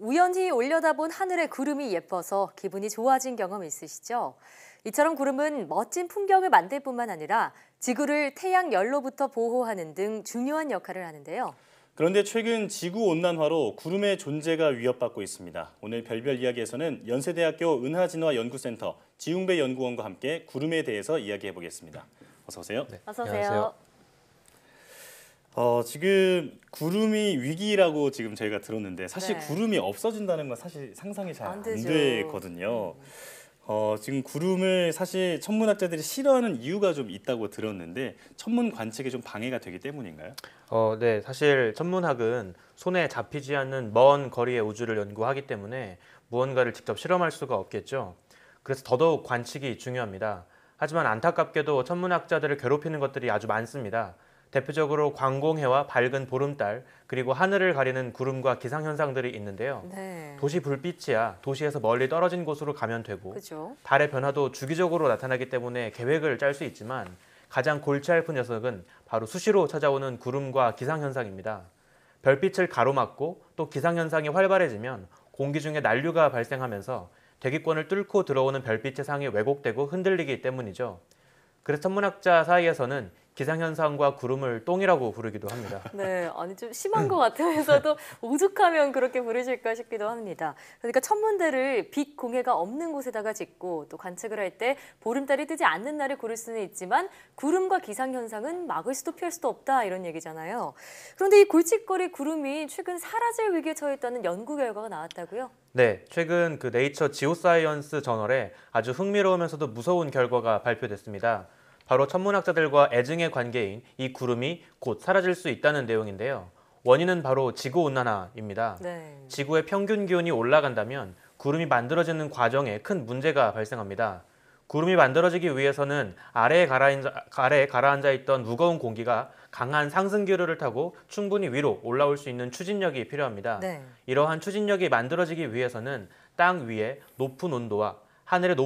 우연히 올려다본 하늘의 구름이 예뻐서 기분이 좋아진 경험 있으시죠? 이처럼 구름은 멋진 풍경을 만들 뿐만 아니라 지구를 태양 열로부터 보호하는 등 중요한 역할을 하는데요. 그런데 최근 지구온난화로 구름의 존재가 위협받고 있습니다. 오늘 별별 이야기에서는 연세대학교 은하진화연구센터 지웅배 연구원과 함께 구름에 대해서 이야기해 보겠습니다. 어서 오세요. 네, 어서 오세요. 안녕하세요. 지금 구름이 위기라고 지금 저희가 들었는데 사실 네. 구름이 없어진다는 건 사실 상상이 잘 안 안 되죠. 되거든요. 지금 구름을 사실 천문학자들이 싫어하는 이유가 좀 있다고 들었는데 천문 관측에 좀 방해가 되기 때문인가요? 네, 사실 천문학은 손에 잡히지 않는 먼 거리의 우주를 연구하기 때문에 무언가를 직접 실험할 수가 없겠죠. 그래서 더더욱 관측이 중요합니다. 하지만 안타깝게도 천문학자들을 괴롭히는 것들이 아주 많습니다. 대표적으로 광공해와 밝은 보름달, 그리고 하늘을 가리는 구름과 기상현상들이 있는데요. 네. 도시 불빛이야 도시에서 멀리 떨어진 곳으로 가면 되고, 그죠? 달의 변화도 주기적으로 나타나기 때문에 계획을 짤 수 있지만 가장 골치 아픈 녀석은 바로 수시로 찾아오는 구름과 기상현상입니다. 별빛을 가로막고 또 기상현상이 활발해지면 공기 중에 난류가 발생하면서 대기권을 뚫고 들어오는 별빛의 상이 왜곡되고 흔들리기 때문이죠. 그래서 천문학자 사이에서는 기상현상과 구름을 똥이라고 부르기도 합니다. 네, 아니 좀 심한 것 같으면서도 오죽하면 그렇게 부르실까 싶기도 합니다. 그러니까 천문대를 빛 공해가 없는 곳에다가 짓고 또 관측을 할 때 보름달이 뜨지 않는 날을 고를 수는 있지만 구름과 기상현상은 막을 수도 피할 수도 없다 이런 얘기잖아요. 그런데 이 골칫거리 구름이 최근 사라질 위기에 처했다는 연구 결과가 나왔다고요? 네, 최근 그 네이처 지오사이언스 저널에 아주 흥미로우면서도 무서운 결과가 발표됐습니다. 바로 천문학자들과 애증의 관계인 이 구름이 곧 사라질 수 있다는 내용인데요. 원인은 바로 지구온난화입니다. 네. 지구의 평균 기온이 올라간다면 구름이 만들어지는 과정에 큰 문제가 발생합니다. 구름이 만들어지기 위해서는 아래에 가라앉아 있던 무거운 공기가 강한 상승 기류를 타고 충분히 위로 올라올 수 있는 추진력이 필요합니다. 네. 이러한 추진력이 만들어지기 위해서는 땅 위에 높은 온도와 하늘의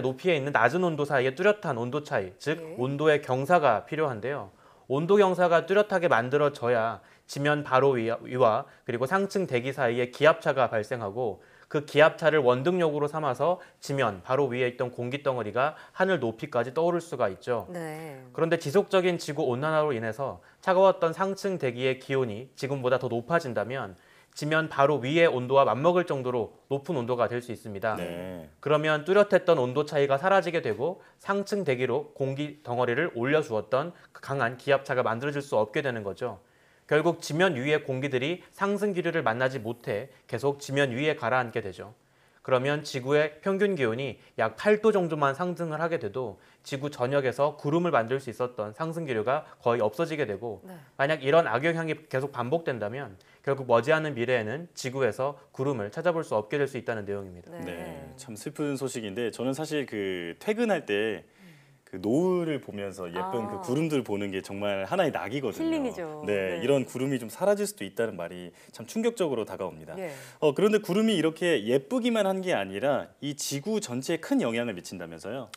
높이에 있는 낮은 온도 사이의 뚜렷한 온도 차이, 즉 예. 온도의 경사가 필요한데요. 온도 경사가 뚜렷하게 만들어져야 지면 바로 위와 그리고 상층 대기 사이에 기압차가 발생하고 그 기압차를 원동력으로 삼아서 지면 바로 위에 있던 공기 덩어리가 하늘 높이까지 떠오를 수가 있죠. 네. 그런데 지속적인 지구 온난화로 인해서 차가웠던 상층 대기의 기온이 지금보다 더 높아진다면 지면 바로 위의 온도와 맞먹을 정도로 높은 온도가 될 수 있습니다. 네. 그러면 뚜렷했던 온도 차이가 사라지게 되고 상층 대기로 공기 덩어리를 올려주었던 그 강한 기압차가 만들어질 수 없게 되는 거죠. 결국 지면 위의 공기들이 상승 기류를 만나지 못해 계속 지면 위에 가라앉게 되죠. 그러면 지구의 평균 기온이 약 8도 정도만 상승을 하게 돼도 지구 전역에서 구름을 만들 수 있었던 상승 기류가 거의 없어지게 되고, 네. 만약 이런 악영향이 계속 반복된다면 결국 머지않은 미래에는 지구에서 구름을 찾아볼 수 없게 될 수 있다는 내용입니다. 네, 참 슬픈 소식인데 저는 사실 그 퇴근할 때 그 노을을 보면서 예쁜 그 구름들 보는 게 정말 하나의 낙이거든요. 힐링이죠. 네, 네. 이런 구름이 좀 사라질 수도 있다는 말이 참 충격적으로 다가옵니다. 예. 그런데 구름이 이렇게 예쁘기만 한 게 아니라 이 지구 전체에 큰 영향을 미친다면서요?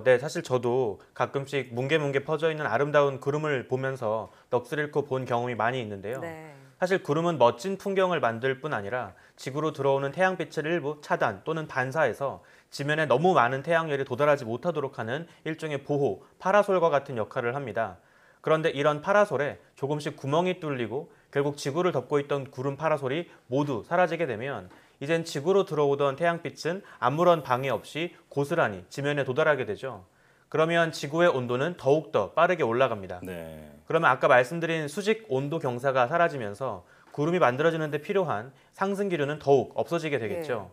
네, 사실 저도 가끔씩 뭉게뭉게 퍼져 있는 아름다운 구름을 보면서 넋을 잃고 본 경험이 많이 있는데요. 네. 사실 구름은 멋진 풍경을 만들 뿐 아니라 지구로 들어오는 태양빛을 일부 차단 또는 반사해서 지면에 너무 많은 태양열이 도달하지 못하도록 하는 일종의 보호, 파라솔과 같은 역할을 합니다. 그런데 이런 파라솔에 조금씩 구멍이 뚫리고 결국 지구를 덮고 있던 구름 파라솔이 모두 사라지게 되면 이젠 지구로 들어오던 태양빛은 아무런 방해 없이 고스란히 지면에 도달하게 되죠. 그러면 지구의 온도는 더욱더 빠르게 올라갑니다. 네. 그러면 아까 말씀드린 수직 온도 경사가 사라지면서 구름이 만들어지는 데 필요한 상승 기류는 더욱 없어지게 되겠죠.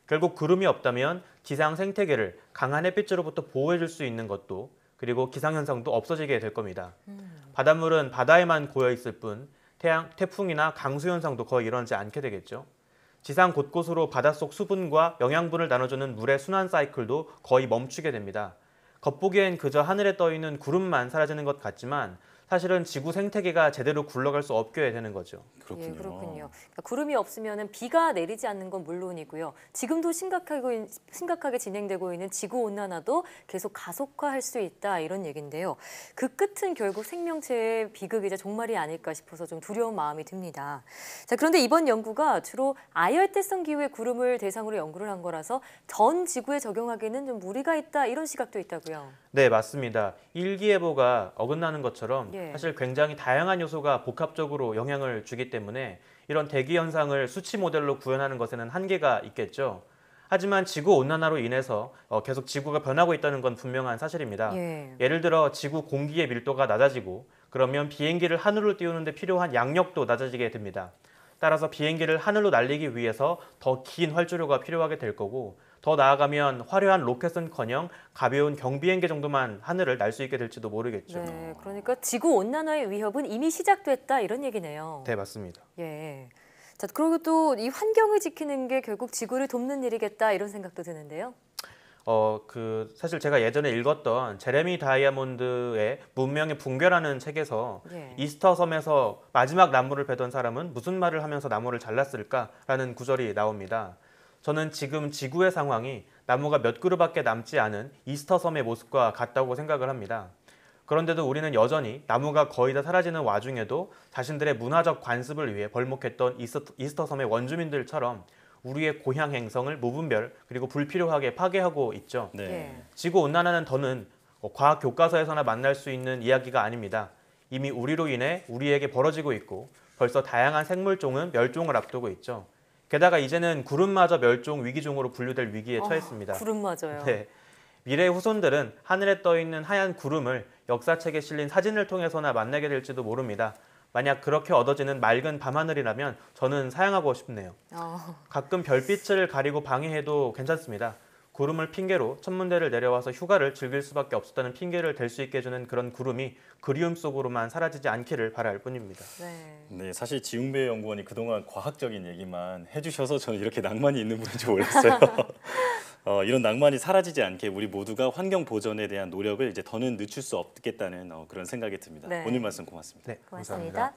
결국 구름이 없다면 지상 생태계를 강한 햇빛으로부터 보호해 줄 수 있는 것도, 그리고 기상현상도 없어지게 될 겁니다. 바닷물은 바다에만 고여 있을 뿐 태풍이나 강수현상도 거의 일어나지 않게 되겠죠. 지상 곳곳으로 바닷속 수분과 영양분을 나눠주는 물의 순환 사이클도 거의 멈추게 됩니다. 겉보기엔 그저 하늘에 떠있는 구름만 사라지는 것 같지만 사실은 지구 생태계가 제대로 굴러갈 수 없게 되는 거죠. 그렇군요. 예, 그렇군요. 그러니까 구름이 없으면 비가 내리지 않는 건 물론이고요. 지금도 심각하게 진행되고 있는 지구 온난화도 계속 가속화할 수 있다 이런 얘기인데요. 그 끝은 결국 생명체의 비극이자 종말이 아닐까 싶어서 좀 두려운 마음이 듭니다. 자, 그런데 이번 연구가 주로 아열대성 기후의 구름을 대상으로 연구를 한 거라서 전 지구에 적용하기에는 좀 무리가 있다 이런 시각도 있다고요. 네, 맞습니다. 일기예보가 어긋나는 것처럼 예. 사실 굉장히 다양한 요소가 복합적으로 영향을 주기 때문에 이런 대기 현상을 수치 모델로 구현하는 것에는 한계가 있겠죠. 하지만 지구 온난화로 인해서 계속 지구가 변하고 있다는 건 분명한 사실입니다. 예. 예를 들어 지구 공기의 밀도가 낮아지고 그러면 비행기를 하늘로 띄우는 데 필요한 양력도 낮아지게 됩니다. 따라서 비행기를 하늘로 날리기 위해서 더 긴 활주로가 필요하게 될 거고 더 나아가면 화려한 로켓은커녕 가벼운 경비행기 정도만 하늘을 날 수 있게 될지도 모르겠죠. 네, 그러니까 지구 온난화의 위협은 이미 시작됐다 이런 얘기네요. 네, 맞습니다. 예. 자, 그리고 또 이 환경을 지키는 게 결국 지구를 돕는 일이겠다 이런 생각도 드는데요. 사실 제가 예전에 읽었던 제레미 다이아몬드의 문명의 붕괴라는 책에서 예. 이스터 섬에서 마지막 나무를 베던 사람은 무슨 말을 하면서 나무를 잘랐을까라는 구절이 나옵니다. 저는 지금 지구의 상황이 나무가 몇 그루밖에 남지 않은 이스터 섬의 모습과 같다고 생각을 합니다. 그런데도 우리는 여전히 나무가 거의 다 사라지는 와중에도 자신들의 문화적 관습을 위해 벌목했던 이스터 섬의 원주민들처럼 우리의 고향 행성을 무분별 그리고 불필요하게 파괴하고 있죠. 네. 예. 지구 온난화는 더는 과학 교과서에서나 만날 수 있는 이야기가 아닙니다. 이미 우리로 인해 우리에게 벌어지고 있고 벌써 다양한 생물종은 멸종을 앞두고 있죠. 게다가 이제는 구름마저 멸종 위기종으로 분류될 위기에 처했습니다. 구름 맞아요. 네. 미래의 후손들은 하늘에 떠 있는 하얀 구름을 역사책에 실린 사진을 통해서나 만나게 될지도 모릅니다. 만약 그렇게 얻어지는 맑은 밤하늘이라면 저는 사양하고 싶네요. 가끔 별빛을 가리고 방해해도 괜찮습니다. 구름을 핑계로 천문대를 내려와서 휴가를 즐길 수밖에 없었다는 핑계를 댈 수 있게 해주는 그런 구름이 그리움 속으로만 사라지지 않기를 바랄 뿐입니다. 네. 네, 사실 지웅배 연구원이 그동안 과학적인 얘기만 해주셔서 저는 이렇게 낭만이 있는 분인 줄 몰랐어요. 이런 낭만이 사라지지 않게 우리 모두가 환경 보전에 대한 노력을 이제 더는 늦출 수 없겠다는 그런 생각이 듭니다. 네. 오늘 말씀 고맙습니다. 네, 고맙습니다.